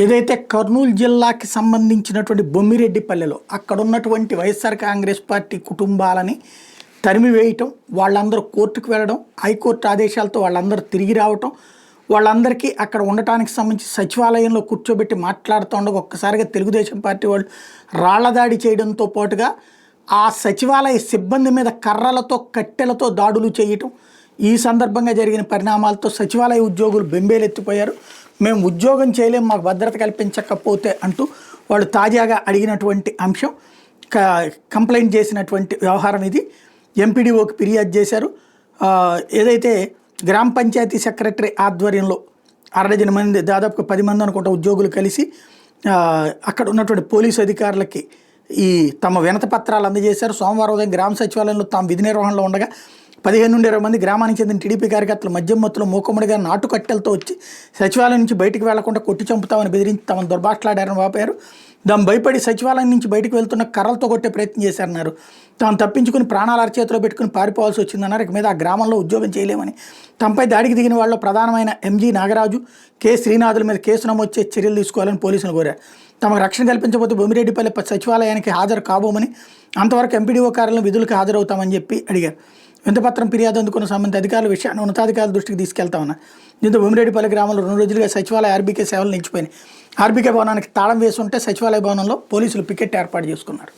ఏదైతే కర్నూలు జిల్లాకి సంబంధించినటువంటి బొమ్మిరెడ్డిపల్లెలో అక్కడ ఉన్నటువంటి వైఎస్ఆర్ కాంగ్రెస్ పార్టీ కుటుంబాలని తరిమివేయటం, వాళ్ళందరూ కోర్టుకు వెళ్ళడం, హైకోర్టు ఆదేశాలతో వాళ్ళందరూ తిరిగి రావటం, వాళ్ళందరికీ అక్కడ ఉండటానికి సంబంధించి సచివాలయంలో కూర్చోబెట్టి మాట్లాడుతూ ఉండగా ఒక్కసారిగా తెలుగుదేశం పార్టీ వాళ్ళు రాళ్లదాడి చేయడంతో పాటుగా ఆ సచివాలయ సిబ్బంది మీద కర్రలతో కట్టెలతో దాడులు చేయటం, ఈ సందర్భంగా జరిగిన పరిణామాలతో సచివాలయ ఉద్యోగులు బెంబేలెత్తిపోయారు. మేము ఉద్యోగం చేయలేము, మాకు భద్రత కల్పించకపోతే అంటూ వాళ్ళు తాజాగా అడిగినటువంటి అంశం, కంప్లైంట్ చేసినటువంటి వ్యవహారం ఇది. ఎంపీడీఓకి ఫిర్యాదు చేశారు. ఏదైతే గ్రామ పంచాయతీ సెక్రటరీ ఆధ్వర్యంలో 60 మంది, దాదాపుగా 10 మంది అనుకుంటా ఉద్యోగులు కలిసి అక్కడ ఉన్నటువంటి పోలీసు అధికారులకి ఈ తమ వినతి పత్రాలు అందజేశారు. సోమవారం ఉదయం గ్రామ సచివాలయంలో తాము విధి నిర్వహణలో ఉండగా 15 నుండి 20 మంది గ్రామానికి చెందిన టీడీపీ కార్యకర్తలు మద్యం మత్తులో మూకుమ్మడిగా నాటు కట్టెలతో వచ్చి సచివాలయం నుంచి బయటికి వెళ్లకుండా కొట్టి చంపుతామని బెదిరించి తమను దుర్భాషలాడారని వాపారు. దాని భయపడి సచివాలయం నుంచి బయటకు వెళ్తున్న కర్రలతో కొట్టే ప్రయత్నం చేశారన్నారు. తాను తప్పించుకుని ప్రాణాల అరచేతిలో పెట్టుకుని పారిపోవాల్సి వచ్చిందన్నారు. ఇక మీద ఆ గ్రామంలో ఉద్యోగం చేయలేమని, తమపై దాడికి దిగిన వాళ్ళు ప్రధానమైన ఎంజీ నాగరాజు, కె శ్రీనాథుల మీద కేసు నమోదు చేసి చర్యలు తీసుకోవాలని పోలీసులు కోరారు. తమకు రక్షణ కల్పించబోతే బొమ్మిరెడ్డిపల్లి సచివాలయానికి హాజరు కాబోమని, అంతవరకు ఎంపీడీఓ కార్యాలయం విధులకు హాజరవుతామని చెప్పి అడిగారు. వింతపత్రం ఫిర్యాదు అందుకున్న సంబంధిత అధికారుల విషయాన్ని ఉన్నతాధికారుల దృష్టికి తీసుకెళ్తామన్నారు. దీంతో బొమ్మిరెడ్డిపల్లి గ్రామంలో 2 రోజులుగా సచివాలయ ఆర్బీకే సేవలు నిలిచిపోయినాయి. ఆర్బీకే భవనానికి తాళం వేసి ఉంటే సచివాలయ భవనంలో పోలీసులు పికెట్ ఏర్పాటు చేసుకున్నారు.